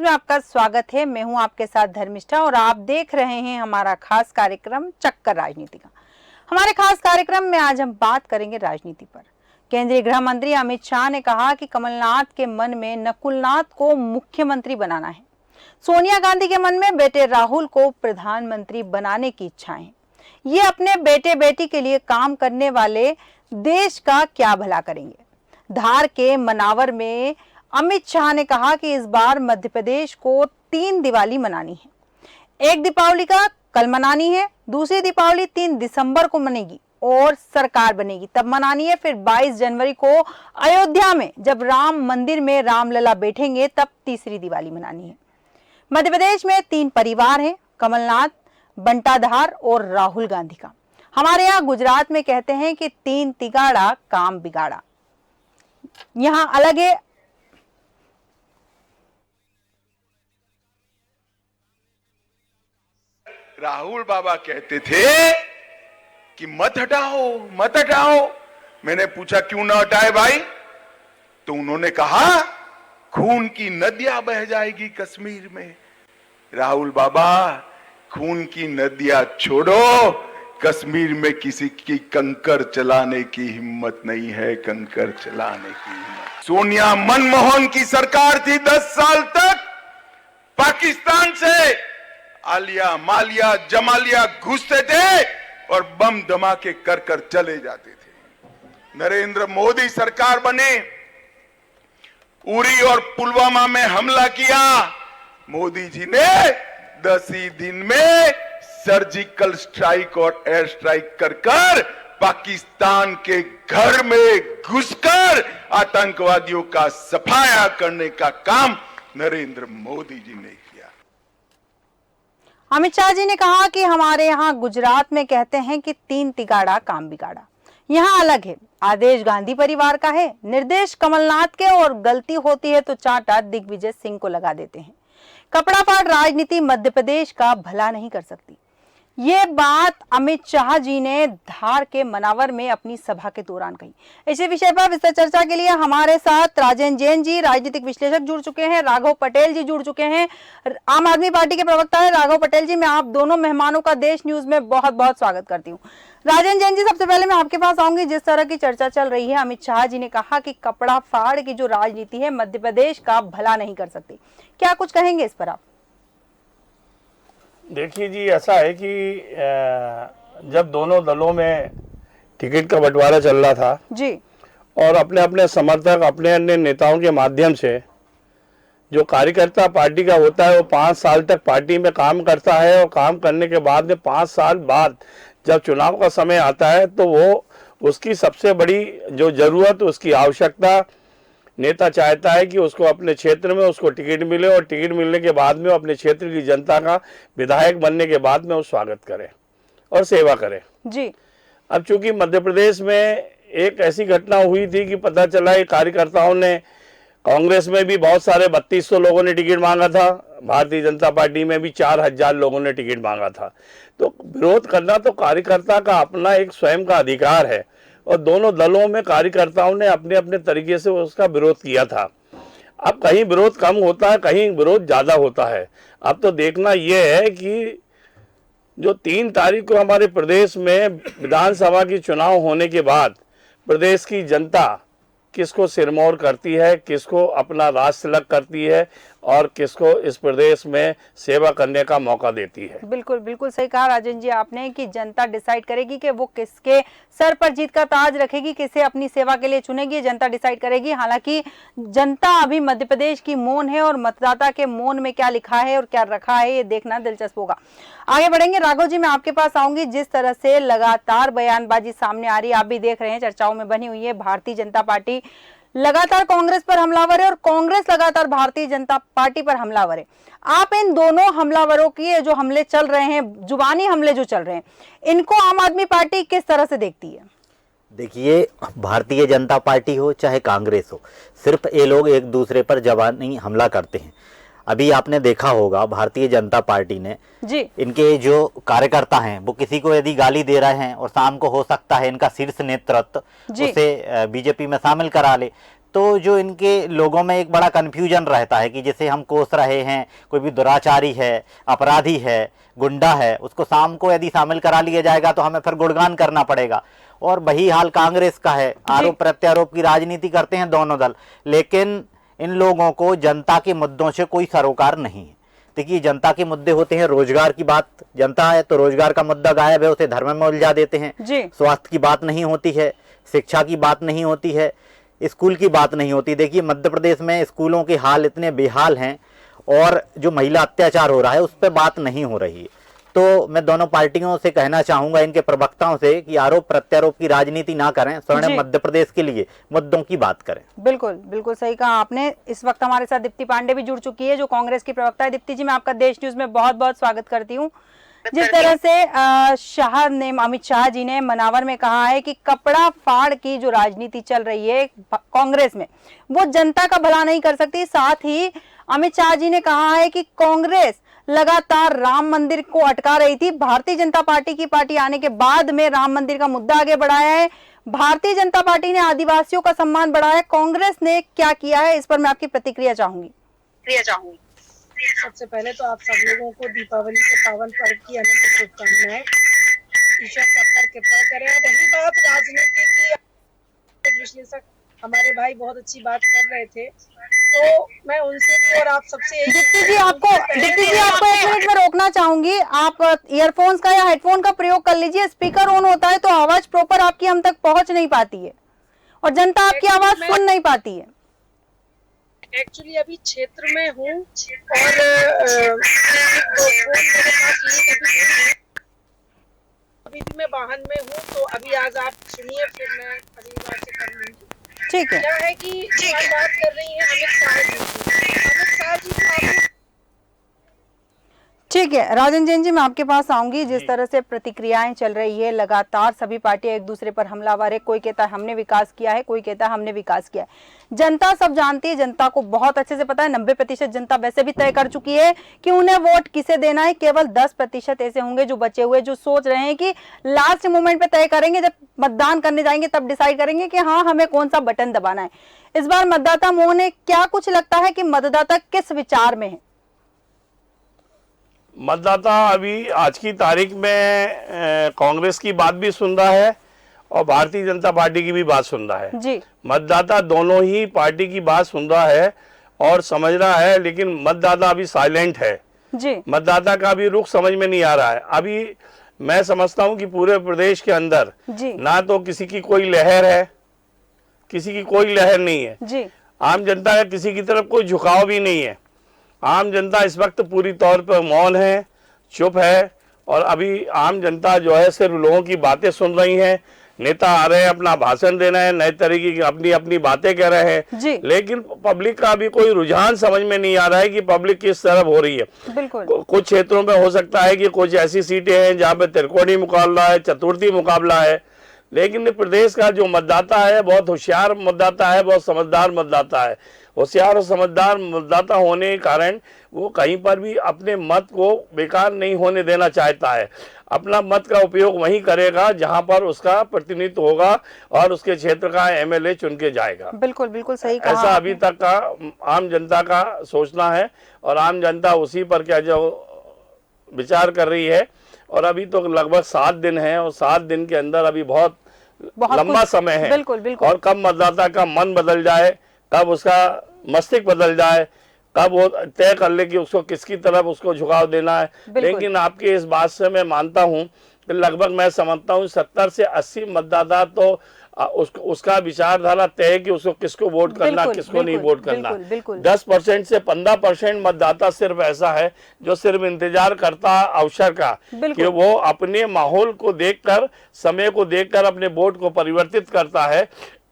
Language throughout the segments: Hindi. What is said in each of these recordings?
में आपका स्वागत है। मैं हूं आपके साथ धर्मिष्ठा और आप देख रहे हैं हमारा खास कार्यक्रम चक्कर राजनीति का। हमारे खास कार्यक्रम में आज हम बात करेंगे राजनीति पर। केंद्रीय गृह मंत्री अमित शाह ने कहा कि कमलनाथ के मन में नकुलनाथ को मुख्यमंत्री बनाना है। सोनिया गांधी के मन में बेटे राहुल को प्रधानमंत्री बनाने की इच्छा है। ये अपने बेटे बेटी के लिए काम करने वाले देश का क्या भला करेंगे। धार के मनावर में अमित शाह ने कहा कि इस बार मध्य प्रदेश को 3 दिवाली मनानी है। एक दीपावली का कल मनानी है, दूसरी दीपावली 3 दिसंबर को मनेगी और सरकार बनेगी तब मनानी है। फिर 22 जनवरी को अयोध्या में जब राम मंदिर में रामलला बैठेंगे तब तीसरी दिवाली मनानी है। मध्य प्रदेश में 3 परिवार हैं, कमलनाथ, बंटाधार और राहुल गांधी का। हमारे यहाँ गुजरात में कहते हैं कि 3 तिगाड़ा काम बिगाड़ा। यहाँ अलग है। राहुल बाबा कहते थे कि मत हटाओ मत हटाओ। मैंने पूछा क्यों ना हटाए भाई, तो उन्होंने कहा खून की नदियां बह जाएगी कश्मीर में। राहुल बाबा, खून की नदियां छोड़ो, कश्मीर में किसी की कंकर चलाने की हिम्मत नहीं है, कंकर चलाने की हिम्मत। सोनिया मनमोहन की सरकार थी 10 साल तक, पाकिस्तान से आलिया मालिया जमालिया घुसते थे और बम धमाके कर कर चले जाते थे। नरेंद्र मोदी सरकार बने, उरी और पुलवामा में हमला किया। मोदी जी ने 10 ही दिन में सर्जिकल स्ट्राइक और एयर स्ट्राइक कर कर पाकिस्तान के घर में घुसकर आतंकवादियों का सफाया करने का काम नरेंद्र मोदी जी ने किया। अमित शाह जी ने कहा कि हमारे यहाँ गुजरात में कहते हैं कि 3 तिगाड़ा काम बिगाड़ा। यहाँ अलग है। आदेश गांधी परिवार का है, निर्देश कमलनाथ के, और गलती होती है तो चांटा दिग्विजय सिंह को लगा देते हैं। कपड़ा फाड़ राजनीति मध्य प्रदेश का भला नहीं कर सकती। ये बात अमित शाह जी ने धार के मनावर में अपनी सभा के दौरान कही। इसी विषय पर विस्तार चर्चा के लिए हमारे साथ राजेंद्र जैन जी, राजनीतिक विश्लेषक, जुड़ चुके हैं। राघव पटेल जी जुड़ चुके हैं, आम आदमी पार्टी के प्रवक्ता है। राघव पटेल जी, मैं आप दोनों मेहमानों का देश न्यूज में बहुत बहुत स्वागत करती हूँ। राजेंद्र जैन जी, सबसे पहले मैं आपके पास आऊंगी। जिस तरह की चर्चा चल रही है, अमित शाह जी ने कहा कि कपड़ा फाड़ की जो राजनीति है मध्य प्रदेश का भला नहीं कर सकती, क्या कुछ कहेंगे इस पर आप? देखिए जी, ऐसा है कि जब दोनों दलों में टिकट का बंटवारा चल रहा था जी, और अपने अपने समर्थक अपने अन्य नेताओं के माध्यम से जो कार्यकर्ता पार्टी का होता है वो 5 साल तक पार्टी में काम करता है और काम करने के बाद में 5 साल बाद जब चुनाव का समय आता है तो वो उसकी सबसे बड़ी जो जरूरत, उसकी आवश्यकता, नेता चाहता है कि उसको अपने क्षेत्र में उसको टिकट मिले और टिकट मिलने के बाद में वो अपने क्षेत्र की जनता का विधायक बनने के बाद में वो स्वागत करे और सेवा करे जी। अब चूंकि मध्य प्रदेश में एक ऐसी घटना हुई थी कि पता चला कि कार्यकर्ताओं ने, कांग्रेस में भी बहुत सारे 3200 लोगों ने टिकट मांगा था, भारतीय जनता पार्टी में भी 4000 लोगों ने टिकट मांगा था। तो विरोध करना तो कार्यकर्ता का अपना एक स्वयं का अधिकार है और दोनों दलों में कार्यकर्ताओं ने अपने अपने तरीके से उसका विरोध किया था। अब कहीं विरोध कम होता है, कहीं विरोध ज़्यादा होता है। अब तो देखना यह है कि जो 3 तारीख को हमारे प्रदेश में विधानसभा की चुनाव होने के बाद प्रदेश की जनता किसको सिरमौर करती है, किसको अपना राज तिलक करती है और किसको इस प्रदेश में सेवा करने का मौका देती है। बिल्कुल बिल्कुल सही कहा राजेंद्र जी आपने कि जनता डिसाइड करेगी कि वो किसके सर पर जीत का ताज रखेगी, किसे अपनी सेवा के लिए चुनेगी, जनता डिसाइड करेगी। हालांकि जनता अभी मध्य प्रदेश की मौन है और मतदाता के मौन में क्या लिखा है और क्या रखा है ये देखना दिलचस्प होगा। आगे बढ़ेंगे। राघव जी, मैं आपके पास आऊंगी। जिस तरह से लगातार बयानबाजी सामने आ रही है, आप भी देख रहे हैं, चर्चाओं में बनी हुई है। भारतीय जनता पार्टी लगातार कांग्रेस पर हमलावर है और कांग्रेस लगातार भारतीय जनता पार्टी पर हमलावर है। आप इन दोनों हमलावरों की जो हमले चल रहे हैं, जुबानी हमले जो चल रहे हैं, इनको आम आदमी पार्टी किस तरह से देखती है? देखिए, भारतीय जनता पार्टी हो चाहे कांग्रेस हो, सिर्फ ये लोग एक दूसरे पर जबानी हमला करते हैं। अभी आपने देखा होगा भारतीय जनता पार्टी ने जी, इनके जो कार्यकर्ता हैं वो किसी को यदि गाली दे रहे हैं और शाम को हो सकता है इनका शीर्ष नेतृत्व उसे बीजेपी में शामिल करा ले, तो जो इनके लोगों में एक बड़ा कन्फ्यूजन रहता है कि जैसे हम कोस रहे हैं, कोई भी दुराचारी है, अपराधी है, गुंडा है, उसको शाम को यदि शामिल करा लिया जाएगा तो हमें फिर गुणगान करना पड़ेगा। और वही हाल कांग्रेस का है, आरोप प्रत्यारोप की राजनीति करते हैं दोनों दल, लेकिन इन लोगों को जनता के मुद्दों से कोई सरोकार नहीं है। देखिए, जनता के मुद्दे होते हैं, रोजगार की बात, जनता है तो रोजगार का मुद्दा गायब है, उसे धर्म में उलझा देते हैं। स्वास्थ्य की बात नहीं होती है, शिक्षा की बात नहीं होती है, स्कूल की बात नहीं होती। देखिए, मध्य प्रदेश में स्कूलों के हाल इतने बेहाल हैं और जो महिला अत्याचार हो रहा है उस पर बात नहीं हो रही है। तो मैं दोनों पार्टियों से कहना चाहूंगा, इनके प्रवक्ताओं से, कि आरोप प्रत्यारोप की राजनीति ना करें, स्वर्णिम मध्य प्रदेश के लिए मुद्दों की बात करें। बिल्कुल बिल्कुल सही कहा आपने। इस वक्त हमारे साथ दीप्ति पांडे भी जुड़ चुकी है, जो कांग्रेस की प्रवक्ता है। दीप्ति जी, मैं आपका देश न्यूज में बहुत बहुत स्वागत करती हूँ। जिस तरह से अमित शाह जी ने मनावर में कहा है कि कपड़ा फाड़ की जो राजनीति चल रही है कांग्रेस में, वो जनता का भला नहीं कर सकती। साथ ही अमित शाह जी ने कहा है कि कांग्रेस लगातार राम मंदिर को अटका रही थी। भारतीय जनता पार्टी की पार्टी आने के बाद में राम मंदिर का मुद्दा आगे बढ़ाया है। भारतीय जनता पार्टी ने आदिवासियों का सम्मान बढ़ाया है। कांग्रेस ने क्या किया है, इस पर मैं आपकी प्रतिक्रिया चाहूंगी। सबसे पहले तो आप सब लोगों को दीपावली के पावन पर्व की अनंत शुभकामनाएं। ईश्वर सब पर कृपा करे। अब रही बात राजनीति की, विश्लेषक हमारे भाई बहुत अच्छी बात कर रहे थे, तो मैं उनसे भी और आप सबसे दीप्ति जी आपको एक मिनट में रोकना चाहूंगी। आप ईयरफोन्स का या हेडफोन का प्रयोग कर लीजिए। स्पीकर ऑन होता है तो आवाज प्रॉपर आपकी हम तक पहुंच नहीं पाती है और जनता आपकी आवाज सुन नहीं पाती है। एक्चुअली अभी क्षेत्र में हूँ और अभी भी मैं वाहन में हूँ, तो अभी आज आप सुनिए, फिर मैं अगली बार से कर लूंगी। ठीक है। क्या है कि आप बात कर रही हैं अमित शाह जी की। अमित शाह जी को आपने ठीक है राजन जैन जी, मैं आपके पास आऊंगी। जिस तरह से प्रतिक्रियाएं चल रही है, लगातार सभी पार्टियां एक दूसरे पर हमलावर है। कोई कहता है हमने विकास किया है, कोई कहता है हमने विकास किया है। जनता सब जानती है, जनता को बहुत अच्छे से पता है। 90% जनता वैसे भी तय कर चुकी है कि उन्हें वोट किसे देना है। केवल 10% ऐसे होंगे जो बचे हुए, जो सोच रहे हैं कि लास्ट मोमेंट पे तय करेंगे, जब मतदान करने जाएंगे तब डिसाइड करेंगे कि हाँ हमें कौन सा बटन दबाना है। इस बार मतदाता मोह है। क्या कुछ लगता है कि मतदाता किस विचार में है? मतदाता अभी आज की तारीख में कांग्रेस की बात भी सुन रहा है और भारतीय जनता पार्टी की भी बात सुन रहा है जी। मतदाता दोनों ही पार्टी की बात सुन रहा है और समझ रहा है, लेकिन मतदाता अभी साइलेंट है जी। मतदाता का भी रुख समझ में नहीं आ रहा है। अभी मैं समझता हूं कि पूरे प्रदेश के अंदर ना तो किसी की कोई लहर है, किसी की कोई लहर नहीं है जी। आम जनता का किसी की तरफ कोई झुकाव भी नहीं है। आम जनता इस वक्त पूरी तौर पर मौन है, चुप है और अभी आम जनता जो है सिर्फ लोगों की बातें सुन रही है। नेता आ रहे हैं, अपना भाषण देना है, नए तरीके की अपनी अपनी बातें कह रहे हैं, लेकिन पब्लिक का भी कोई रुझान समझ में नहीं आ रहा है कि पब्लिक किस तरफ हो रही है। बिल्कुल। कुछ क्षेत्रों में हो सकता है कि कुछ ऐसी सीटें हैं जहाँ पे त्रिकोणीय मुकाबला है, चतुर्थी मुकाबला है, लेकिन प्रदेश का जो मतदाता है बहुत होशियार मतदाता है, बहुत समझदार मतदाता है। होशियार और समझदार मतदाता होने के कारण वो कहीं पर भी अपने मत को बेकार नहीं होने देना चाहता है। अपना मत का उपयोग वहीं करेगा जहां पर उसका प्रतिनिधित्व होगा और उसके क्षेत्र का एमएलए चुन के जाएगा। बिल्कुल बिल्कुल सही कहा। ऐसा अभी तक का आम जनता का सोचना है और आम जनता उसी पर क्या जो विचार कर रही है। और अभी तो लगभग 7 दिन है और 7 दिन के अंदर अभी बहुत लंबा समय है। बिल्कुल बिल्कुल। और कब मतदाता का मन बदल जाए, कब उसका मस्तिष्क बदल जाए, कब वो तय कर ले कि उसको किसकी तरफ उसको झुकाव देना है। लेकिन आपकी इस बात से मैं मानता हूं कि लगभग मैं समझता हूं 70 से 80 मतदाता तो उसका विचारधारा तय है कि उसको किसको वोट करना, किसको नहीं वोट करना। 10% से 15% मतदाता सिर्फ ऐसा है जो सिर्फ इंतजार करता है अवसर का कि वो अपने माहौल को देखकर, समय को देखकर अपने वोट को परिवर्तित करता है।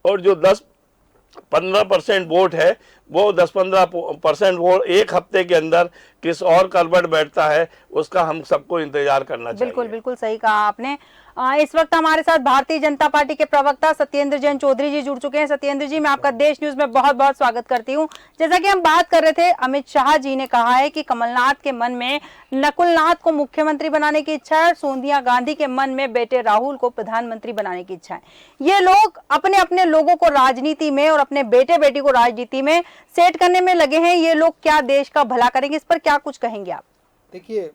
और जो 10-15% वोट है वो 10-15% वोट एक हफ्ते के अंदर किस और करवट बैठता है उसका हम सबको इंतजार करना चाहिए। बिल्कुल बिल्कुल सही कहा आपने। इस वक्त हमारे साथ भारतीय जनता पार्टी के प्रवक्ता सत्येंद्र जैन चौधरी जी जुड़ चुके हैं। सत्येंद्र जी, मैं आपका देश न्यूज में बहुत बहुत स्वागत करती हूं। जैसा कि हम बात कर रहे थे, अमित शाह जी ने कहा है कि कमलनाथ के मन में नकुलनाथ को मुख्यमंत्री बनाने की इच्छा है और सोनिया गांधी के मन में बेटे राहुल को प्रधानमंत्री बनाने की इच्छा है। ये लोग अपने अपने लोगों को राजनीति में और अपने बेटे बेटी को राजनीति में सेट करने में लगे हैं। ये लोग क्या देश का भला करेंगे, इस पर क्या कुछ कहेंगे आप? देखिए,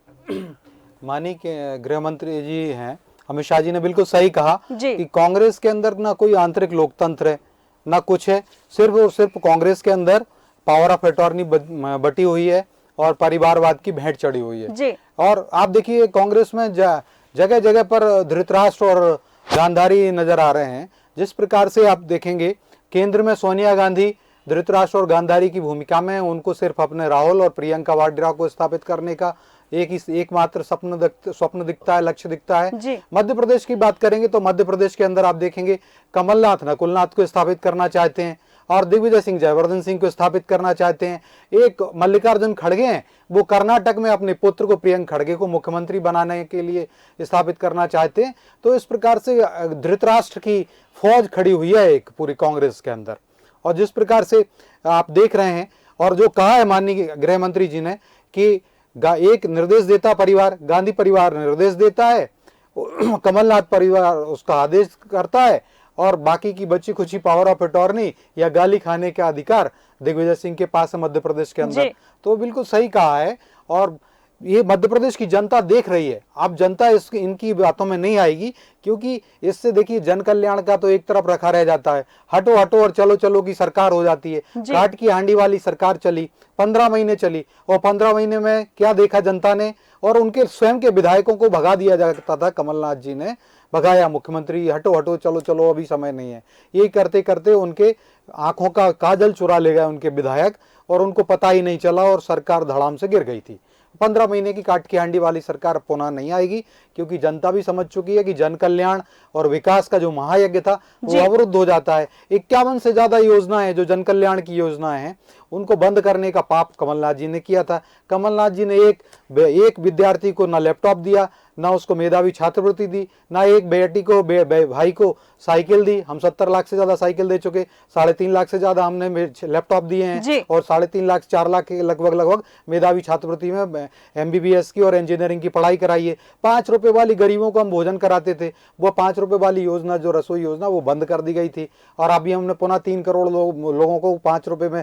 माननीय के गृह मंत्री जी हैं अमित शाह जी ने बिल्कुल सही कहा कि कांग्रेस के अंदर ना कोई आंतरिक लोकतंत्र है ना कुछ है, सिर्फ और सिर्फ कांग्रेस के अंदर पावर ऑफ अटॉर्नी बटी हुई है और परिवारवाद की भेंट चढ़ी हुई है जी। और आप देखिए कांग्रेस में जगह जगह पर धृतराष्ट्र और गांधारी नजर आ रहे हैं। जिस प्रकार से आप देखेंगे केंद्र में सोनिया गांधी धृतराष्ट्र और गांधारी की भूमिका में, उनको सिर्फ अपने राहुल और प्रियंका वाड्रा को स्थापित करने का एकमात्र स्वप्न दिखता है, लक्ष्य दिखता है। मध्य प्रदेश की बात करेंगे तो मध्य प्रदेश के अंदर आप देखेंगे कमलनाथ नकुलनाथ को स्थापित करना चाहते हैं और दिग्विजय सिंह जयवर्धन सिंह को स्थापित करना चाहते हैं। एक मल्लिकार्जुन खड़गे हैं, वो कर्नाटक में अपने पुत्र को प्रियंक खड़गे को मुख्यमंत्री बनाने के लिए स्थापित करना चाहते हैं। तो इस प्रकार से धृतराष्ट्र की फौज खड़ी हुई है एक पूरी कांग्रेस के अंदर। और जिस प्रकार से आप देख रहे हैं और जो कहा है माननीय गृह मंत्री जी ने कि एक निर्देश देता परिवार, गांधी परिवार निर्देश देता है, कमलनाथ परिवार उसका आदेश करता है और बाकी की बची खुची पावर ऑफ अटॉर्नी या गाली खाने का अधिकार दिग्विजय सिंह के पास है मध्य प्रदेश के अंदर। तो बिल्कुल सही कहा है और ये मध्य प्रदेश की जनता देख रही है। अब जनता इनकी बातों में नहीं आएगी क्योंकि इससे देखिए जन कल्याण का तो एक तरफ रखा रह जाता है, हटो हटो और चलो चलो की सरकार हो जाती है। काट की हांडी वाली सरकार चली, 15 महीने चली और 15 महीने में क्या देखा जनता ने, और उनके स्वयं के विधायकों को भगा दिया जाता था। कमलनाथ जी ने भगाया, मुख्यमंत्री हटो हटो चलो चलो अभी समय नहीं है। यही करते करते उनके आंखों का काजल चुरा ले गए उनके विधायक और उनको पता ही नहीं चला और सरकार धड़ाम से गिर गई थी। 15 महीने की काट की हांडी वाली सरकार पुनः नहीं आएगी क्योंकि जनता भी समझ चुकी है कि जन कल्याण और विकास का जो महायज्ञ था वो अवरुद्ध हो जाता है। 51 से ज्यादा योजनाएं जो जन कल्याण की योजनाएं हैं उनको बंद करने का पाप कमलनाथ जी ने किया था। कमलनाथ जी ने एक विद्यार्थी को ना लैपटॉप दिया, ना उसको मेधावी छात्रवृत्ति दी, ना एक बेटी को भाई को साइकिल दी। हम 70 लाख से ज्यादा साइकिल दे चुके, 3.5 लाख से ज्यादा हमने लैपटॉप दिए हैं और 3.5 लाख 4 लाख के लगभग मेधावी छात्रवृत्ति में MBBS की और इंजीनियरिंग की पढ़ाई कराई है। 5 रुपए वाली गरीबों को हम भोजन कराते थे, वो 5 रुपए वाली योजना जो रसोई योजना वो बंद कर दी गई थी और अभी हमने पुनः 3 करोड़ लोगों को 5 रुपए में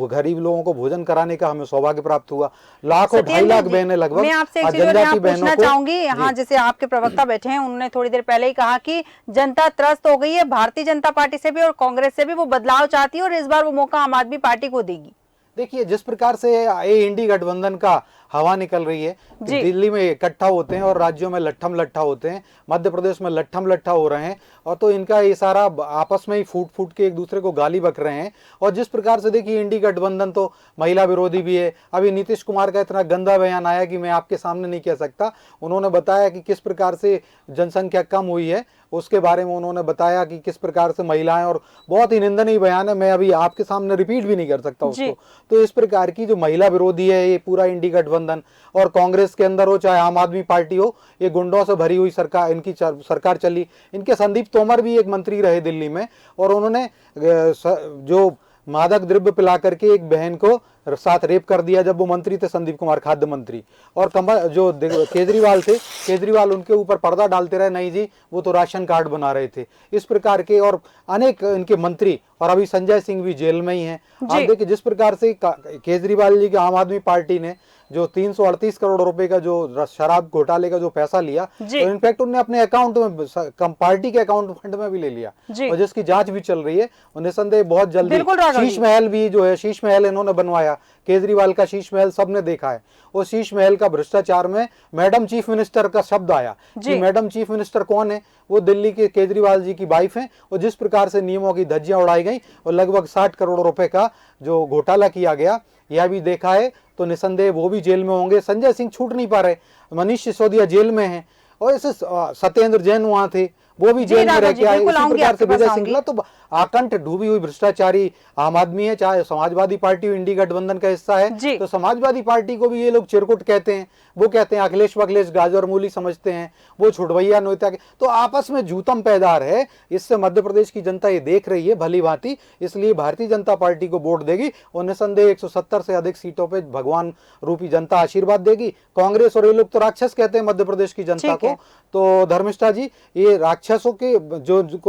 गरीब लोगों को भोजन कराने का हमें सौभाग्य प्राप्त हुआ। लाखों 2.5 लाख बहनें लगभग। मैं आपसे एक चीज पूछना चाहूंगी, यहाँ जैसे आपके प्रवक्ता बैठे हैं उन्होंने थोड़ी देर पहले ही कहा कि जनता त्रस्त हो गई है, भारतीय जनता पार्टी से भी और कांग्रेस से भी वो बदलाव चाहती है और इस बार वो मौका आम आदमी पार्टी को देगी। देखिए जिस प्रकार से ये इंडी गठबंधन का हवा निकल रही है, दिल्ली में इकट्ठा होते हैं और राज्यों में लट्ठम लट्ठा होते हैं, मध्य प्रदेश में लट्ठम लट्ठा हो रहे हैं और तो इनका ये सारा आपस में ही फूट के एक दूसरे को गाली बक रहे हैं। और जिस प्रकार से देखिए इंडी गठबंधन तो महिला विरोधी भी है। अभी नीतीश कुमार का इतना गंदा बयान आया कि मैं आपके सामने नहीं कह सकता। उन्होंने बताया कि किस प्रकार से जनसंख्या कम हुई है, उसके बारे में उन्होंने बताया कि किस प्रकार से महिलाएं, और बहुत ही निंदनीय बयान है, मैं अभी आपके सामने रिपीट भी नहीं कर सकता उसको। तो इस प्रकार की जो महिला विरोधी है ये पूरा इंडी गठबंधन, और कांग्रेस के अंदर हो चाहे आम आदमी पार्टी हो, ये गुंडों से भरी हुई सरकार, इनकी सरकार चली। इनके संदीप तोमर भी एक मंत्री रहे दिल्ली में और उन्होंने जो मादक द्रव्य पिला करके एक बहन को साथ रेप कर दिया जब वो मंत्री थे, संदीप कुमार खाद्य मंत्री। और जो केजरीवाल थे, केजरीवाल उनके ऊपर पर्दा डालते रहे, नहीं जी वो तो राशन कार्ड बना रहे थे। इस प्रकार के और अनेक इनके मंत्री, और अभी संजय सिंह भी जेल में ही हैं। आप देखिए जिस प्रकार से केजरीवाल जी की आम आदमी पार्टी ने जो 338 करोड़ रुपए का जो शराब घोटाले का जो पैसा लिया, तो इनफैक्ट उन्होंने अपने अकाउंट में, पार्टी के अकाउंट फंड में भी ले लिया और जिसकी जांच भी चल रही है। और निसंदेह बहुत जल्दी शीश महल भी जो है, शीश महल इन्होंने बनवाया, केजरीवाल का शीश महल सबने देखा है। वो शीश महल का भ्रष्टाचार में मैडम चीफ मिनिस्टर का शब्द आया कि मैडम चीफ मिनिस्टर कौन है, वो दिल्ली के केजरीवाल जी की वाइफ है। और जिस प्रकार से नियमों की धज्जियां उड़ाई गई और लगभग 60 करोड़ रुपए का जो घोटाला किया गया, यह भी देखा है। तो निसंदेह वो भी जेल में होंगे। संजय सिंह छूट नहीं पा रहे, मनीष सिसोदिया जेल में हैं और ऐसे सत्येंद्र जैन वहां थे, वो भी जेल में राघव रह जी, के आए। बिल्कुल इसी आऊंगी प्रकार आपके से पास विजय आऊंगी। सिंगला तो आकंठ डूबी हुई भ्रष्टाचारी आम आदमी है, चाहे समाजवादी पार्टी हो, इंडी गठबंधन का हिस्सा जी। है। तो समाजवादी पार्टी को भी ये लोग चिरकुट कहते हैं, वो कहते हैं अखिलेश वखिलेश गाजर मूली समझते हैं, वो छुटभैया नोता के, तो आपस में जूतम पैदार है। इससे मध्य प्रदेश की जनता ये देख रही है भली भांति, इसलिए भारतीय जनता पार्टी को वोट देगी और निसंदेह 170 से अधिक सीटों पे भगवान रूपी जनता आशीर्वाद देगी। कांग्रेस और ये लोग तो राक्षस कहते हैं मध्य प्रदेश की जनता ठीक है। को। तो धर्मिष्ठा जी, ये राक्षसों के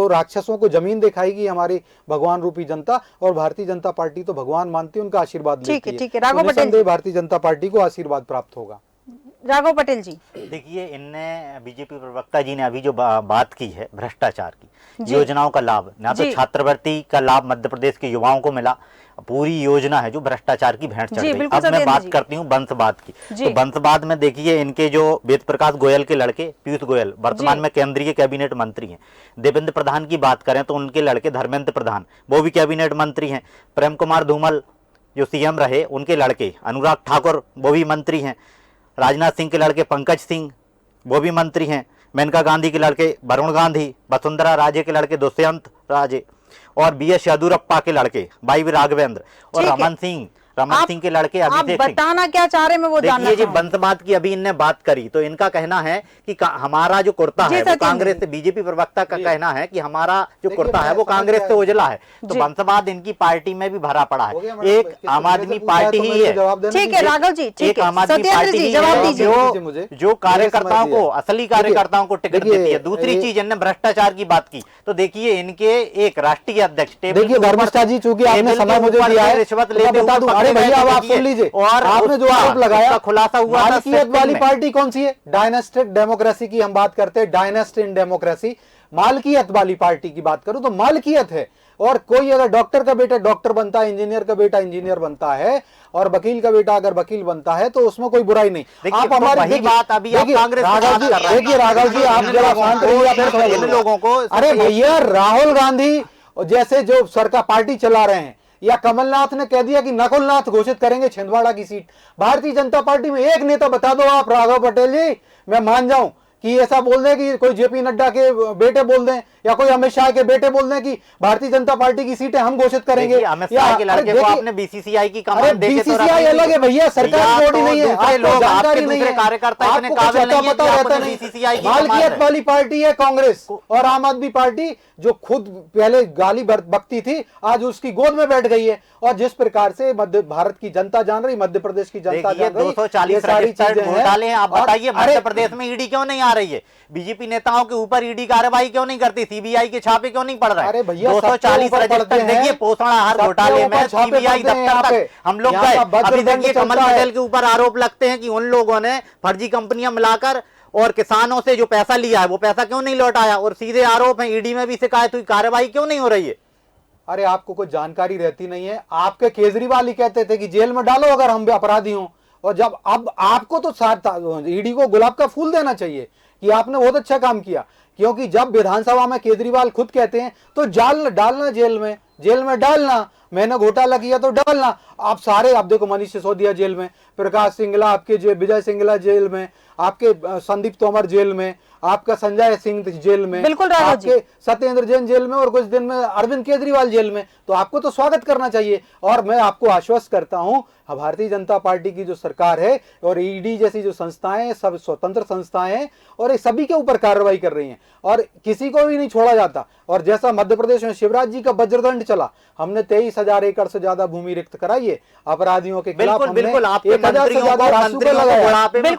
राक्षसों को जमीन दिखाएगी हमारी भगवान रूपी जनता, और भारतीय जनता पार्टी तो भगवान मानती है, उनका आशीर्वाद लेती है। ठीक है, राघव तो पटेल निसंदेह भारतीय जनता पार्टी को आशीर्वाद प्राप्त होगा। राघव पटेल जी। देखिए, इनने बीजेपी प्रवक्ता जी ने अभी जो बात की है भ्रष्टाचार की, योजनाओं का लाभ ना तो छात्रवृत्ति का लाभ मध्य प्रदेश के युवाओं को मिला, पूरी योजना है जो भ्रष्टाचार की भेंट चढ़ गई। अब मैं बात करती हूँ वंशवाद की। तो वंशवाद में देखिए, इनके जो वेद प्रकाश गोयल के लड़के पीयूष गोयल वर्तमान में केंद्रीय कैबिनेट मंत्री हैं। देवेंद्र प्रधान की बात करें तो उनके लड़के धर्मेंद्र प्रधान वो भी कैबिनेट मंत्री हैं। प्रेम कुमार धूमल जो सीएम रहे, उनके लड़के अनुराग ठाकुर वो भी मंत्री हैं। राजनाथ सिंह के लड़के पंकज सिंह वो भी मंत्री हैं। मेनका गांधी के लड़के वरुण गांधी, वसुंधरा राजे के लड़के दुष्यंत राजे, और बीएस येदियुरप्पा के लड़के वाई राघवेंद्र, और रमन सिंह के लड़के अभिषेक सिंह। बताना क्या चाह रहे हैं, मैं वो जानना देखिए जी, वंशवाद की अभी इनने बात करी तो इनका कहना है कि हमारा जो कुर्ता है वो कांग्रेस से, बीजेपी प्रवक्ता का कहना है कि हमारा जो कुर्ता है वो कांग्रेस से उजला है। तो वंशवाद इनकी पार्टी में भी भरा पड़ा है। एक आम आदमी पार्टी ही है। ठीक है राघव जी, एक आम आदमी पार्टी ही है जो कार्यकर्ताओं को, असली कार्यकर्ताओं को टिकट देती है। दूसरी चीज, इनने भ्रष्टाचार की बात की तो देखिए, इनके एक राष्ट्रीय अध्यक्ष, देखिए धर्मिष्ठा जी, चूंकि आपने समय मुझे दिया है, रिश्वत लेते बता दूं, भैया अब आप सुन लीजिए, और आपने जो आरोप लगाया खुलासा हुआ, मालिकियत वाली पार्टी कौन सी है? डायनेस्टिक डेमोक्रेसी की हम बात करते हैं, डायनेस्टी इन डेमोक्रेसी। मालकियत वाली पार्टी की बात करूं तो मालकियत है, और कोई अगर डॉक्टर का बेटा डॉक्टर बनता है, इंजीनियर का बेटा इंजीनियर बनता है, और वकील का बेटा अगर वकील बनता है तो उसमें कोई बुराई नहीं। आप हमारी बात अभी कांग्रेस, देखिए राघव जी, आप जरा शांत रहिए। इन लोगों को, अरे भैया, राहुल गांधी जैसे जो सरकार पार्टी चला रहे हैं, या कमलनाथ ने कह दिया कि नकुलनाथ घोषित करेंगे छिंदवाड़ा की सीट। भारतीय जनता पार्टी में एक नेता बता दो आप, राघव पटेल जी, मैं मान जाऊं कि ऐसा बोल दें कि कोई जेपी नड्डा के बेटे बोल दें, या कोई अमित शाह के बेटे बोल दें कि भारतीय जनता पार्टी की सीटें हम घोषित करेंगे। अमित शाह के लड़के को आपने बीसीसीआई की कमान देके तो बीसीसीआई अलग है भैया, सरकार बॉडी नहीं है, आपको जानकारी नहीं है, कार्यकर्ता इतने काबिल नहीं है कि आपने बीसीसीआई की मालकियत वाली पार्टी है कांग्रेस और आम आदमी पार्टी, जो खुद पहले गाली बकती थी आज उसकी गोद में बैठ गई है। और जिस प्रकार से मध्य भारत की जनता जान रही, मध्य प्रदेश की जनता जान रही, 240 घोटाले हैं। आप बताइए, मध्य प्रदेश में ईडी क्यों नहीं आ रही है? बीजेपी नेताओं के ऊपर ईडी कार्रवाई क्यों नहीं करती? सीबीआई के छापे क्यों नहीं पड़ रहे? अरे भैया, 240 रजिस्टर देखिए, पोषण आहार घोटाले में सीबीआई दफ्तर तक हम लोग गए। अभी देखिए, कमल पटेल के ऊपर आरोप लगते हैं कि उन लोगों ने फर्जी कंपनियां मिलाकर और किसानों से जो पैसा लिया है वो पैसा क्यों नहीं लौटाया, और सीधे आरोप है ईडी में भी शिकायत हुई, कार्रवाई क्यों नहीं हो रही है? अरे आपको कोई जानकारी रहती नहीं है। आपके केजरीवाल ही कहते थे कि जेल में डालो अगर हम भी अपराधी हों, और जब अब आपको तो ईडी को गुलाब का फूल देना चाहिए कि आपने बहुत अच्छा काम किया, क्योंकि जब विधानसभा में केजरीवाल खुद कहते हैं तो डालना जेल में डालना, मैंने घोटाला किया तो डालना। आप सारे, आप देखो मनीष सिसोदिया जेल में, प्रकाश सिंगला आपके विजय सिंगला जेल में, आपके संदीप तोमर जेल में, आपका संजय सिंह जेल में, बिल्कुल आपके सत्येंद्र जैन जेल में, और कुछ दिन में अरविंद केजरीवाल जेल में। तो आपको तो स्वागत करना चाहिए। और मैं आपको आश्वस्त करता हूं, भारतीय जनता पार्टी की जो सरकार है और ईडी जैसी जो संस्थाएं, सब स्वतंत्र संस्थाएं हैं, और ये सभी के ऊपर कार्रवाई कर रही हैं, और किसी को भी नहीं छोड़ा जाता। और जैसा मध्य प्रदेश में शिवराज जी का वज्रदंड चला, हमने 23,000 एकड़ से ज्यादा भूमि रिक्त कराई है अपराधियों के खिलाफ। बिल्कुल, बिल्कुल, आपके 1,000 से ज्यादा राजस्व लगाया।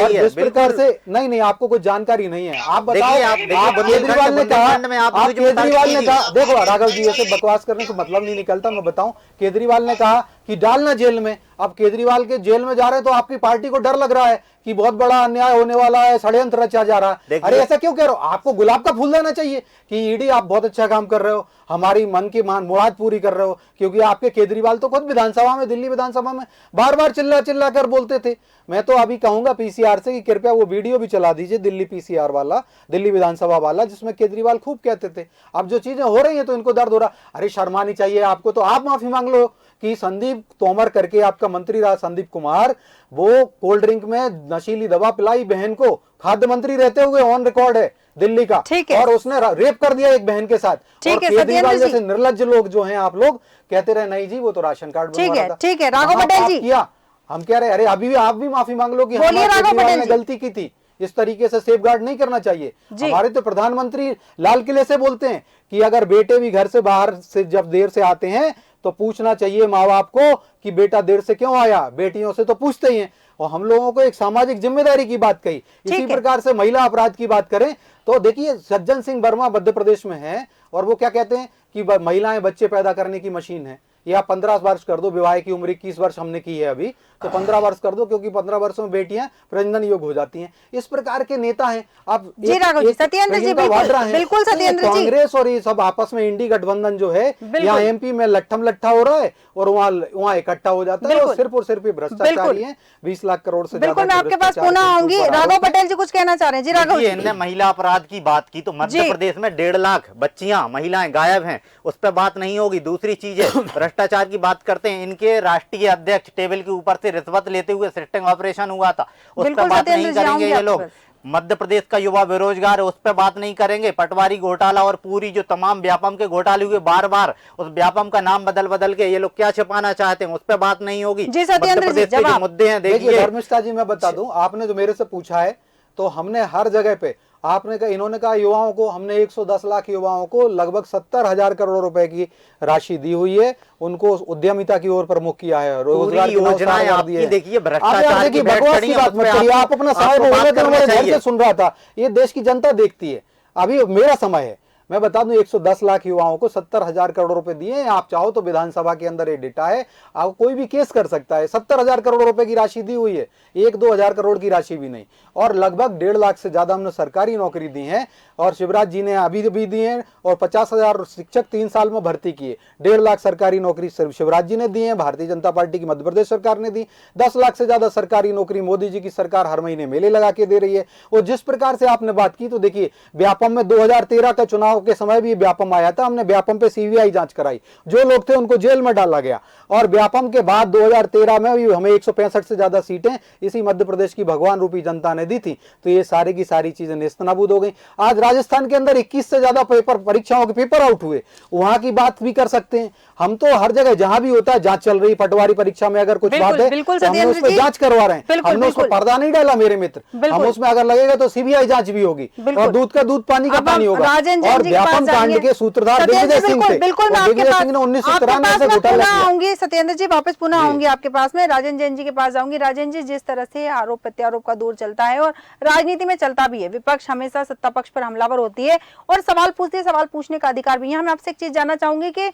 जिस प्रकार से, नहीं आपको कुछ जानकारी नहीं है। आप बताओ, केजरीवाल ने कहा, देखो राघव जी, ऐसे बकवास करने से मतलब नहीं निकलता। मैं बताऊं, केजरीवाल ने कहा कि डालना जेल में। अब केजरीवाल के जेल में जा रहे हैं तो आपकी पार्टी को डर लग रहा है कि बहुत बड़ा अन्याय होने वाला है, षड्यंत्र रचा जा रहा है। अरे ऐसा क्यों कह रहे हो? आपको गुलाब का फूल देना चाहिए कि ईडी आप बहुत अच्छा काम कर रहे हो, हमारी मन की मुराद पूरी कर रहे हो। क्योंकि आपके केजरीवाल तो खुद विधानसभा में, दिल्ली विधानसभा में बार बार चिल्ला कर बोलते थे। मैं तो अभी कहूंगा पीसीआर से कि कृपया वो वीडियो भी चला दीजिए, दिल्ली पीसीआर वाला, दिल्ली विधानसभा वाला, जिसमें केजरीवाल खूब कहते थे। अब जो चीजें हो रही है तो इनको दर्द हो रहा। अरे शर्मानी चाहिए आपको, तो आप माफी मांग लो कि संदीप तोमर करके आपका मंत्री रहा संदीप कुमार, वो कोल्ड ड्रिंक में नशीली दवा पिलाई बहन को, खाद्य मंत्री रहते हुए ऑन रिकॉर्ड है दिल्ली का, और उसने रेप कर दिया एक बहन के साथ। और केजरीवाल जैसे निर्लज्ज लोग जो हैं, आप लोग कहते रहे नहीं जी वो तो राशन कार्ड बनवा रहा था। ठीक है राघव पटेल जी, किया, हम कह रहे अरे अभी आप भी माफी मांग लो कि हमारे ने गलती की थी, इस तरीके से सेफ गार्ड नहीं करना चाहिए। हमारे तो प्रधानमंत्री लाल किले से बोलते हैं कि अगर बेटे भी घर से बाहर से जब देर से आते हैं तो पूछना चाहिए माँ बाप को कि बेटा देर से क्यों आया, बेटियों से तो पूछते ही हैं। और हम लोगों को एक सामाजिक जिम्मेदारी की बात कही। इसी प्रकार से महिला अपराध की बात करें तो देखिए सज्जन सिंह वर्मा मध्य प्रदेश में है और वो क्या कहते हैं कि महिलाएं बच्चे पैदा करने की मशीन है। या 15 वर्ष कर दो, विवाह की उम्र 21 वर्ष हमने की है अभी, तो 15 वर्ष कर दो, क्योंकि 15 वर्षों में बेटियां प्रजनन योग्य हो जाती हैं। इस प्रकार के नेता हैं आप। जी राघव जी, सत्येंद्र जी, बिल्कुल सत्येंद्र जी, कांग्रेस और ये सब आपस में इंडी गठबंधन जो है, यहाँ एमपी में लट्ठम लट्ठा हो रहा है और वहाँ इकट्ठा हो जाता है और सिर्फ भ्रष्टाचारी है। 20 लाख करोड़ से बिल्कुल। मैं आपके पास पुनः आऊंगी। राघव पटेल जी कुछ कहना चाह रहे हैं। जी राघव जी, महिला अपराध की बात की तो मध्य प्रदेश में 1.5 लाख बच्चियां महिलाएं गायब हैं, उस पर बात नहीं होगी। दूसरी चीज है भ्रष्टाचार की बात करते हैं, इनके राष्ट्रीय अध्यक्ष टेबल के ऊपर से रिश्वत लेते हुए सिटिंग ऑपरेशन हुआ था, उस पर बात नहीं करेंगे ये लोग। मध्य प्रदेश का युवा बेरोजगार है, उस पर बात नहीं करेंगे। पटवारी घोटाला और पूरी जो तमाम व्यापम के घोटाले हुए, बार बार उस व्यापम का नाम बदल के ये लोग क्या छिपाना चाहते हैं, उस पर बात नहीं होगी। मध्य प्रदेश के जो मुद्दे हैं, देखिए धर्मिष्ठा जी, मैं बता दूं, आपने जो मेरे से पूछा है तो हमने हर जगह पे, आपने कहा, इन्होंने कहा युवाओं को, हमने 110 लाख युवाओं को लगभग 70,000 करोड़ रुपए की राशि दी हुई है, उनको उद्यमिता की ओर प्रमुख किया है, रोजगार की योजनाएं आपकी। देखिए भ्रष्टाचार की बकवास की बात मत करिए, आप अपना साहब मेरे घर से सुन रहा था, ये देश की जनता देखती है। अभी मेरा समय है, मैं बता दूं 110 लाख युवाओं को 70,000 करोड़ रुपए दिए। आप चाहो तो विधानसभा के अंदर ये डेटा है, आप कोई भी केस कर सकता है। 70,000 करोड़ रुपए की राशि दी हुई है, 1-2 हजार करोड़ की राशि भी नहीं। और लगभग 1.5 लाख से ज्यादा हमने सरकारी नौकरी दी है, और शिवराज जी ने अभी भी दी है। और 50,000 शिक्षक 3 साल में भर्ती किए। 1.5 लाख सरकारी नौकरी शिवराज जी ने दी है, भारतीय जनता पार्टी की मध्य प्रदेश सरकार ने दी। 10 लाख से ज्यादा सरकारी नौकरी मोदी जी की सरकार हर महीने मेले लगा के दे रही है। और जिस प्रकार से आपने बात की, तो देखिए व्यापम में 2013 का चुनाव के समय भी व्यापम आया था, हमने व्यापम पे सीबीआई जांच कराई, जो लोग थे उनको जेल में डाला गया। और व्यापम के बाद 2013 में भी हमें 165 से ज्यादा सीटें इसी मध्य प्रदेश की भगवान रूपी जनता ने दी थी। तो ये सारी की सारी चीजें नेस्तनाबूद हो गई। आज राजस्थान के अंदर 21 से ज्यादा परीक्षाओं के पेपर आउट हुए, वहां की बात भी कर सकते हैं हम। तो हर जगह जहां भी होता है जांच चल रही, पटवारी परीक्षा में अगर कुछ बात है तो हम उस पर जांच करवा रहे हैं। हमने उसको पर्दा नहीं डाला मेरे मित्र, हम उसमें अगर लगेगा तो सीबीआई जांच भी होगी, और दूध का दूध पानी का पानी होगा। और व्यापम कांड के सूत्रधार दिग्विजय सिंह थे, दिग्विजय सिंह ने 1993 से घोटाला किया। सत्येंद्र जी वापस पुनः आऊंगी आपके पास में, राजन जैन जी के पास जाऊंगी। राजन जी, जिस तरह से आरोप प्रत्यारोप का दौर चलता है और राजनीति में चलता भी है, विपक्ष हमेशा सत्ता पक्ष पर हमलावर होती है और सवाल पूछती है, सवाल पूछने का अधिकार भी है। मैं आपसे एक चीज जानना चाहूंगी कि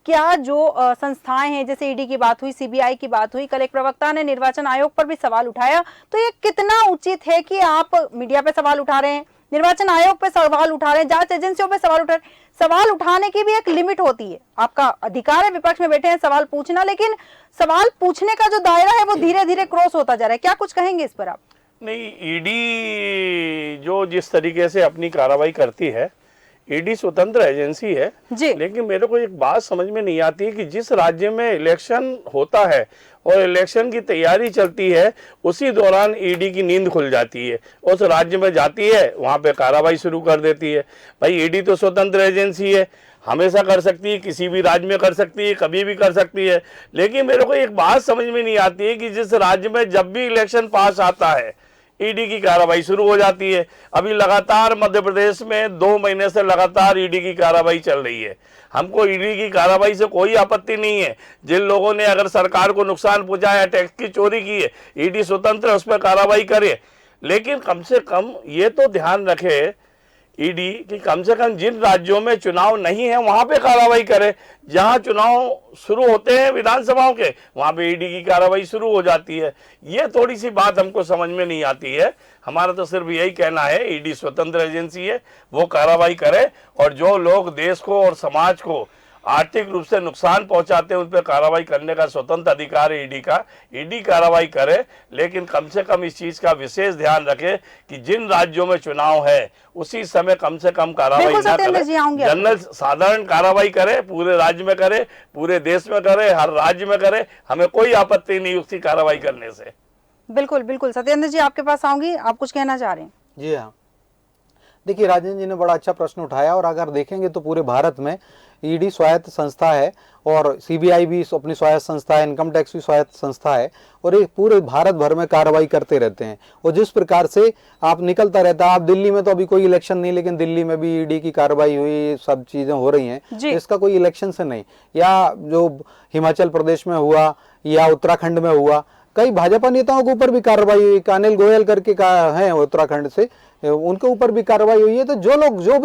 क्या जो संस्थाएं हैं, जैसे ईडी की बात हुई, सीबीआई की बात हुई, कल एक प्रवक्ता ने निर्वाचन आयोग पर भी सवाल उठाया, तो ये कितना उचित है कि आप मीडिया पे सवाल उठा रहे हैं, निर्वाचन आयोग पे सवाल उठा रहे हैं, जांच एजेंसियों पे सवाल उठा रहे हैं? सवाल उठाने की भी एक लिमिट होती है, आपका अधिकार है, विपक्ष में बैठे हैं सवाल पूछना, लेकिन सवाल पूछने का जो दायरा है वो धीरे धीरे क्रॉस होता जा रहा है। क्या कुछ कहेंगे इस पर आप? नहीं, ईडी जो जिस तरीके से अपनी कार्रवाई करती है, ईडी स्वतंत्र एजेंसी है, लेकिन मेरे को एक बात समझ में नहीं आती है कि जिस राज्य में इलेक्शन होता है और इलेक्शन की तैयारी चलती है, उसी दौरान ईडी की नींद खुल जाती है, उस राज्य में जाती है, वहां पे कार्रवाई शुरू कर देती है। भाई ईडी तो स्वतंत्र एजेंसी है, हमेशा कर सकती है, किसी भी राज्य में कर सकती है, कभी भी कर सकती है। लेकिन मेरे को एक बात समझ में नहीं आती है कि जिस राज्य में जब भी इलेक्शन पास आता है, ईडी की कार्रवाई शुरू हो जाती है। अभी लगातार मध्य प्रदेश में 2 महीने से लगातार ईडी की कार्रवाई चल रही है। हमको ईडी की कार्रवाई से कोई आपत्ति नहीं है। जिन लोगों ने अगर सरकार को नुकसान पहुंचाया, टैक्स की चोरी की है, ईडी स्वतंत्र है, उस पर कार्रवाई करे। लेकिन कम से कम ये तो ध्यान रखे ईडी कि कम से कम जिन राज्यों में चुनाव नहीं है वहां पे कार्रवाई करे। जहां चुनाव शुरू होते हैं विधानसभाओं के, वहां पे ईडी की कार्रवाई शुरू हो जाती है। ये थोड़ी सी बात हमको समझ में नहीं आती है। हमारा तो सिर्फ यही कहना है, ईडी स्वतंत्र एजेंसी है, वो कार्रवाई करे और जो लोग देश को और समाज को आर्थिक रूप से नुकसान पहुंचाते हैं उन पर कार्रवाई करने का स्वतंत्र अधिकार है ईडी का। ईडी कार्रवाई करे, लेकिन कम से कम इस चीज का विशेष ध्यान रखे कि जिन राज्यों में चुनाव है उसी समय कम से कम कार्रवाई ना करे। जनरल साधारण कार्रवाई करे, पूरे राज्य में करे, पूरे देश में करे, हर राज्य में करे, हमें कोई आपत्ति नहीं उसकी कार्रवाई करने से। बिल्कुल बिल्कुल। सत्येंद्र जी आपके पास आऊंगी, आप कुछ कहना चाह रहे हैं? जी हाँ, देखिए राजन जी ने बड़ा अच्छा प्रश्न उठाया, और अगर देखेंगे तो पूरे भारत में ईडी स्वायत्त संस्था है और सीबीआई भी अपनी स्वायत्त संस्था है, इनकम टैक्स भी स्वायत्त संस्था है, और ये पूरे भारत भर में कार्रवाई करते रहते हैं। और जिस प्रकार से आप निकलता रहता है, आप दिल्ली में तो अभी कोई इलेक्शन नहीं, लेकिन दिल्ली में भी ईडी की कार्रवाई हुई, सब चीजें हो रही हैं, तो इसका कोई इलेक्शन से नहीं। या जो हिमाचल प्रदेश में हुआ या उत्तराखंड में हुआ, कई भाजपा नेताओं के ऊपर भी कार्रवाई हुई, अनिल गोयल करके है उत्तराखंड से, उनके ऊपर भी कार्रवाई हुई है। तो जो लोग जो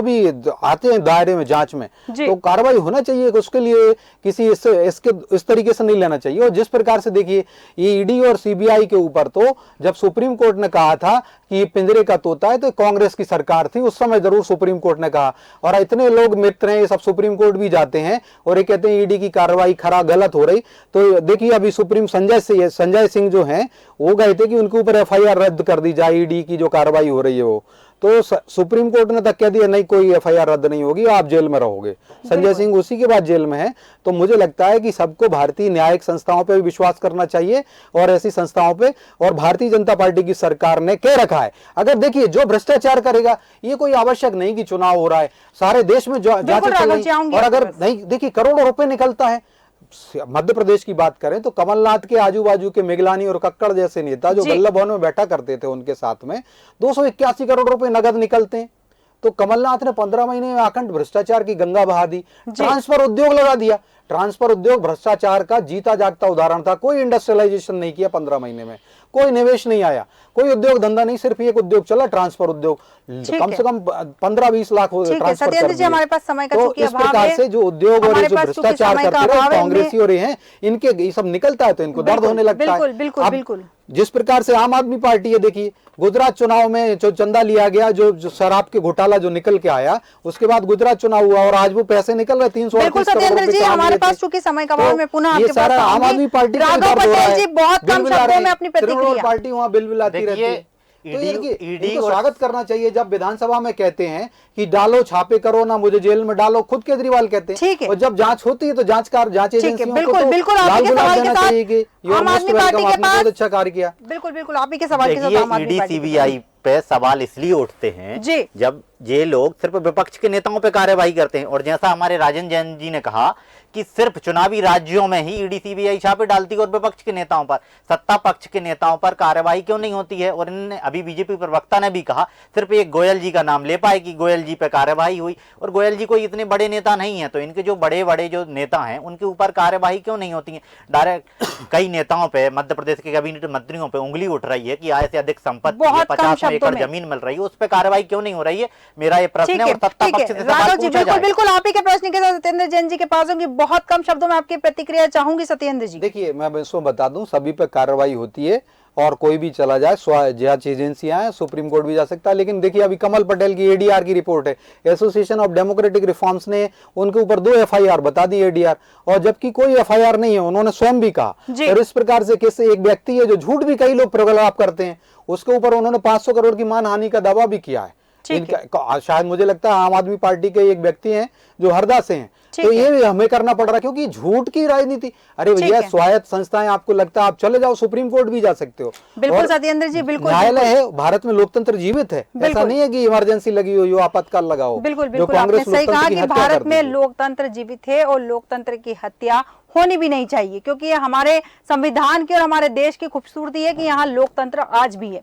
भी आते हैं दायरे में जांच में, तो कार्रवाई होना चाहिए। उसके लिए किसी इस तरीके से नहीं लेना चाहिए। और जिस प्रकार से देखिए ये ईडी और सीबीआई के ऊपर, तो जब सुप्रीम कोर्ट ने कहा था कि ये पिंजरे का तोता है, तो कांग्रेस की सरकार थी उस समय, जरूर सुप्रीम कोर्ट ने कहा। और इतने लोग मित्र हैं, ये सब सुप्रीम कोर्ट भी जाते हैं और ये कहते हैं ईडी की कार्रवाई गलत हो रही। तो देखिए अभी संजय सिंह जो हैं वो गए थे कि उनके ऊपर एफआईआर रद्द कर दी जाए, ईडी की जो कार्रवाई हो रही है वो। तो सुप्रीम कोर्ट ने तक कह दिया नहीं, कोई एफआईआर रद्द नहीं होगी, आप जेल में रहोगे। संजय सिंह उसी के बाद जेल में है। तो मुझे लगता है कि सबको भारतीय न्यायिक संस्थाओं पे भी विश्वास करना चाहिए, और ऐसी संस्थाओं पे, और भारतीय जनता पार्टी की सरकार ने कह रखा है, अगर देखिए जो भ्रष्टाचार करेगा, ये कोई आवश्यक नहीं कि चुनाव हो रहा है, सारे देश में जांचें चल रही, और अगर नहीं, देखिए करोड़ों रुपए निकलता है। मध्य प्रदेश की बात करें तो कमलनाथ के आजू बाजू के मिगलानी और कक्कड़ जैसे नेता जो वल्लभ भवन में बैठा करते थे, उनके साथ में 281 करोड़ रुपए नगद निकलते हैं। तो कमलनाथ ने 15 महीने में अखंड भ्रष्टाचार की गंगा बहा दी, ट्रांसफर उद्योग लगा दिया। ट्रांसफर उद्योग भ्रष्टाचार का जीता जागता उदाहरण था। कोई इंडस्ट्रियलाइजेशन नहीं किया 15 महीने में, कोई निवेश नहीं आया, कोई उद्योग धंधा नहीं, सिर्फ एक उद्योग चला, ट्रांसफर उद्योग। कम से कम 15-20 लाख ट्रांसफर कर दिए। हमारे पास समय का तो इस प्रकार से जो उद्योग और जो भ्रष्टाचार करते हैं कांग्रेसी हो रहे हैं, इनके ये सब निकलता है तो इनको दर्द होने लगता है। बिल्कुल बिल्कुल। जिस प्रकार से आम आदमी पार्टी है, देखिए गुजरात चुनाव में जो चंदा लिया गया, जो शराब के घोटाला जो निकल के आया, उसके बाद गुजरात चुनाव हुआ और आज वो पैसे निकल रहे 338 करोड़ रुपए। हमारे पास चूंकि समय का अभाव, मैं पुनः आपके पास आम आदमी पार्टी बहुत कम शब्दों में अपनी प्रतिक्रिया। पार्टी वहाँ बिल बिलाती रहती है। ईडी को स्वागत करना चाहिए जब विधानसभा में कहते हैं कि डालो छापे करो ना, मुझे जेल में डालो, खुद केजरीवाल कहते हैं। और जब जांच होती है तो जांच एजेंसियों को तो लाल गुलाब देना चाहिए कि यू मोस्ट वेलकम, आपने बहुत अच्छा कार्य किया। बिल्कुल बिल्कुल, आप ही के सवाल के साथ ईडी सीबीआई पे सवाल इसलिए उठते हैं जब ये लोग सिर्फ विपक्ष के नेताओं पे कार्यवाही करते हैं। और जैसा हमारे राजन जैन जी ने कहा कि सिर्फ चुनावी राज्यों में ही ईडी सीबीआई छापे डालती है और विपक्ष के नेताओं पर, सत्ता पक्ष के नेताओं पर कार्रवाई क्यों नहीं होती है। और इन्होंने अभी बीजेपी प्रवक्ता ने भी कहा, सिर्फ एक गोयल जी का नाम ले पाए कि गोयल जी पे कार्रवाई हुई, और गोयल जी कोई इतने बड़े नेता नहीं है, तो इनके जो बड़े बड़े जो नेता हैं उनके ऊपर कार्रवाई क्यों नहीं होती है। डायरेक्ट कई नेताओं पे, मध्य प्रदेश के कैबिनेट मंत्रियों पे उंगली उठ रही है कि आय से अधिक संपत्ति, 50 एकड़ जमीन मिल रही है, उस पर कार्रवाई क्यों नहीं हो रही है। मेरा ये प्रश्न है, और सत्ता पक्ष से सवाल पूछा जाए। बिल्कुल आप ही के प्रश्न के साथ सत्येंद्र जैन जी के पास होंगी, बहुत कम शब्दों में आपकी प्रतिक्रिया चाहूंगी सत्येंद्र जी। देखिए मैं इसको बता दूं, सभी पे कार्रवाई होती है और कोई भी चला जाए, जांच एजेंसियां हैं, सुप्रीम कोर्ट भी जा सकता है। लेकिन देखिए अभी कमल पटेल की एडीआर की रिपोर्ट है, एसोसिएशन ऑफ डेमोक्रेटिक रिफॉर्म्स ने उनके ऊपर 2 एफआईआर बता दी एडीआर, और जबकि कोई एफआईआर नहीं है, उन्होंने स्वयं भी कहा। और इस प्रकार से कैसे एक व्यक्ति है जो झूठ भी कई लोग प्रगलाप करते हैं, उसके ऊपर उन्होंने 500 करोड़ की मानहानि का दावा भी किया है। शायद मुझे लगता है आम आदमी पार्टी के एक व्यक्ति हैं जो हरदा से हैं, तो ये हमें करना पड़ रहा है क्योंकि झूठ की राजनीति। अरे भैया स्वायत्त संस्थाएं, आपको लगता है आप चले जाओ सुप्रीम कोर्ट भी जा सकते हो। बिल्कुल सत्येंद्र जी, बिल्कुल न्यायालय है, भारत में लोकतंत्र जीवित है, ऐसा नहीं है कि इमरजेंसी लगी हुई हो, आपातकाल लगाओ। बिल्कुल बिल्कुल, आपने सही कहा कि भारत में लोकतंत्र जीवित है और लोकतंत्र की हत्या होनी भी नहीं चाहिए, क्योंकि ये हमारे संविधान की और हमारे देश की खूबसूरती है कि यहाँ लोकतंत्र आज भी है।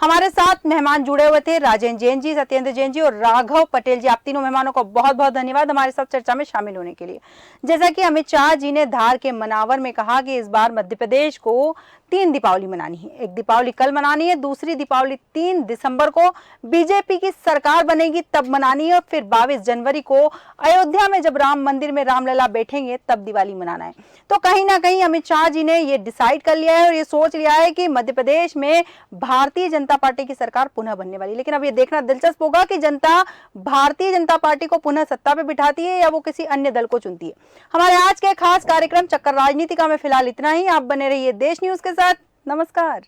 हमारे साथ मेहमान जुड़े हुए थे राजन जैन जी, सत्येंद्र जैन जी और राघव पटेल जी। आप तीनों मेहमानों को बहुत बहुत धन्यवाद हमारे साथ चर्चा में शामिल होने के लिए। जैसा कि अमित शाह जी ने धार के मनावर में कहा कि इस बार मध्य प्रदेश को 3 दीपावली मनानी है। एक दीपावली कल मनानी है, दूसरी दीपावली 3 दिसंबर को बीजेपी की सरकार बनेगी तब मनानी है, और फिर 22 जनवरी को अयोध्या में जब राम मंदिर में रामलला बैठेंगे तब दिवाली मनाना है। तो कहीं ना कहीं अमित शाह जी ने ये डिसाइड कर लिया है और ये सोच लिया है कि मध्य प्रदेश में भारतीय जनता पार्टी की सरकार पुनः बनने वाली। लेकिन अब ये देखना दिलचस्प होगा कि जनता भारतीय जनता पार्टी को पुनः सत्ता पे बिठाती है या वो किसी अन्य दल को चुनती है। हमारे आज के खास कार्यक्रम चक्कर राजनीति का में फिलहाल इतना ही। आप बने रहिए देश न्यूज के साथ। नमस्कार।